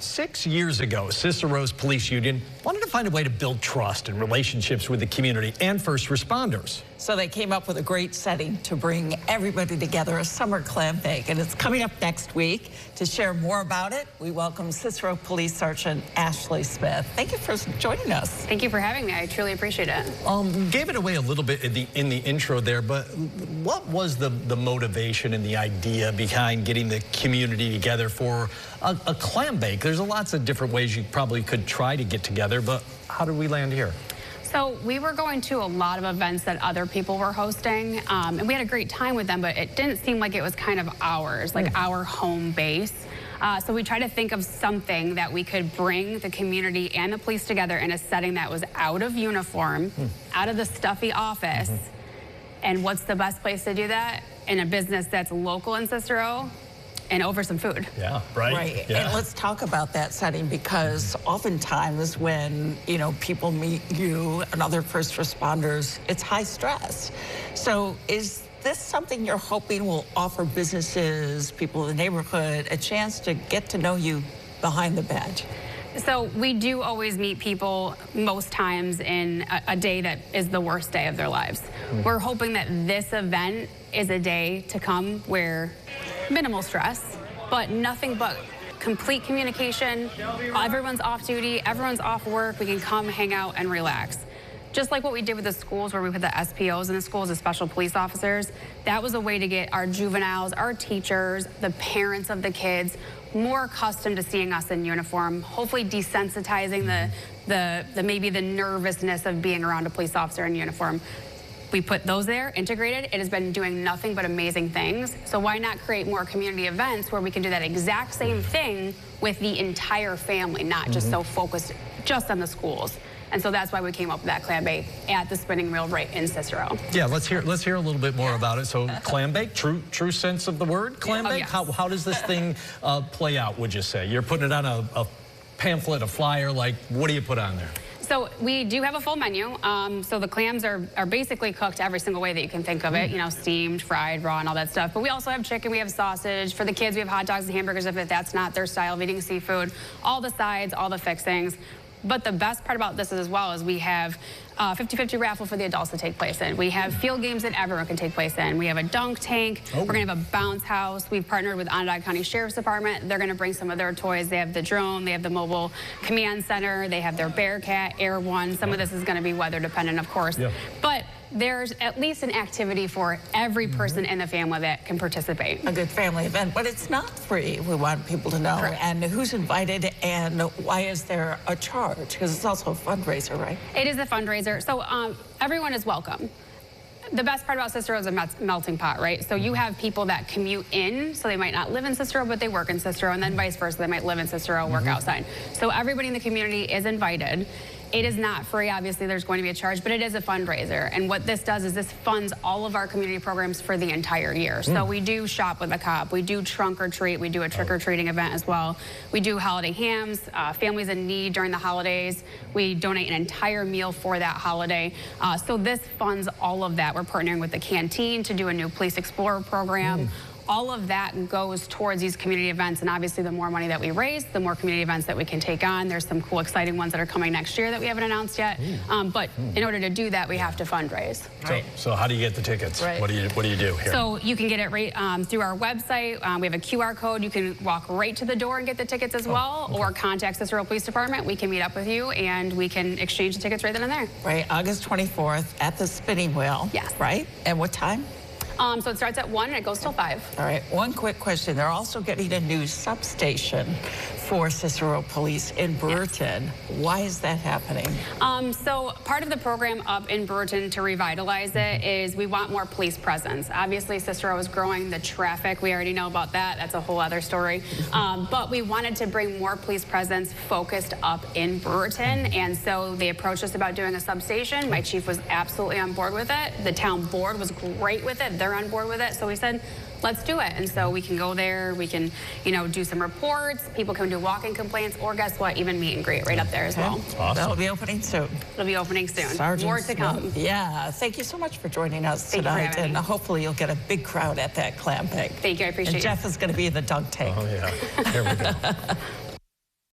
6 years ago, Cicero's police union wanted to find a way to build trust and relationships with the community and first responders. So they came up with a great setting to bring everybody together, a summer Clambake, and it's coming up next week. To share more about it, we welcome Cicero Police Sergeant Ashley Smith. Thank you for joining us. Thank you for having me. I truly appreciate it. Gave it away a little bit in the intro there, but what was the motivation and the idea behind getting the community together for a Clambake? There's lots of different ways you probably could try to get together, but how did we land here? So we were going to a lot of events that other people were hosting, and we had a great time with them, but it didn't seem like it was kind of ours, like our home base. So we tried to think of something that we could bring the community and the police together in a setting that was out of uniform, out of the stuffy office. And what's the best place to do that? In a business that's local in Cicero and over some food. Yeah, right. Right, yeah. And let's talk about that setting, because oftentimes when, people meet you and other first responders, it's high stress. So is this something you're hoping will offer businesses, people in the neighborhood, a chance to get to know you behind the badge? So we do always meet people most times in a day that is the worst day of their lives. We're hoping that this event is a day to come where minimal stress, but nothing but complete communication. Everyone's off duty, everyone's off work. We can come, hang out, and relax. Just like what we did with the schools, where we put the SPOs in the schools, the special police officers. That was a way to get our juveniles, our teachers, the parents of the kids more accustomed to seeing us in uniform, hopefully desensitizing maybe the nervousness of being around a police officer in uniform. We put those there, integrated. It has been doing nothing but amazing things. So why not create more community events where we can do that exact same thing with the entire family, not just so focused just on the schools. And so that's why we came up with that Clambake at the spinning wheel right in Cicero. Yeah, let's hear a little bit more about it. So Clambake, true sense of the word, Clambake? Oh, yes. How does this thing play out, would you say? You're putting it on a pamphlet, a flyer, like what do you put on there? So we do have a full menu. So the clams are basically cooked every single way that you can think of it, steamed, fried, raw, and all that stuff. But we also have chicken, we have sausage. For the kids, we have hot dogs and hamburgers if that's not their style of eating seafood. All the sides, all the fixings. But the best part about this as well is we have 50-50 raffle for the adults to take place in. We have field games that everyone can take place in. We have a dunk tank. We're going to have a bounce house. We've partnered with Onondaga County Sheriff's Department. They're going to bring some of their toys. They have the drone. They have the mobile command center. They have their Bearcat, Air One. Some of this is going to be weather dependent, of course. Yeah. But there's at least an activity for every person in the family that can participate. A good family event, but it's not free. We want people to know. Correct. And who's invited and why is there a charge? Because it's also a fundraiser, right? It is a fundraiser. So everyone is welcome. The best part about Cicero is a melting pot, right? So you have people that commute in, so they might not live in Cicero, but they work in Cicero, and then vice versa. They might live in Cicero, work outside. So everybody in the community is invited. It is not free, obviously there's going to be a charge, but it is a fundraiser. And what this does is this funds all of our community programs for the entire year. So we do Shop with a Cop, we do Trunk or Treat, we do a trick-or-treating event as well. We do holiday hams, families in need during the holidays. We donate an entire meal for that holiday. So this funds all of that. We're partnering with the canteen to do a new Police Explorer program. All of that goes towards these community events, and obviously the more money that we raise, the more community events that we can take on. There's some cool, exciting ones that are coming next year that we haven't announced yet. But in order to do that, we have to fundraise. Right. So how do you get the tickets? Right. What do you do here? So you can get it right through our website. We have a QR code. You can walk right to the door and get the tickets as well, or contact Cicero Police Department. We can meet up with you, and we can exchange the tickets right then and there. Right, August 24th at the spinning wheel. Yes. Right, and what time? So it starts at 1 and it goes till 5. All right, one quick question. They're also getting a new substation for Cicero Police in Brewerton. Yes. Why is that happening? So part of the program up in Brewerton to revitalize it is we want more police presence. Obviously, Cicero is growing the traffic. We already know about that. That's a whole other story. But we wanted to bring more police presence focused up in Brewerton. And so they approached us about doing a substation. My chief was absolutely on board with it. The town board was great with it. They're on board with it. So we said, let's do it. And so we can go there, we can, do some reports, people can do walk-in complaints, or guess what, even meet and greet right up there as well. Awesome. That'll be opening soon. It'll be opening soon. Sergeant More to come. Yeah, thank you so much for joining us tonight, and hopefully you'll get a big crowd at that Clambake. Thank you, I appreciate it. And Jeff is going to be in the dunk tank. Oh yeah, here we go.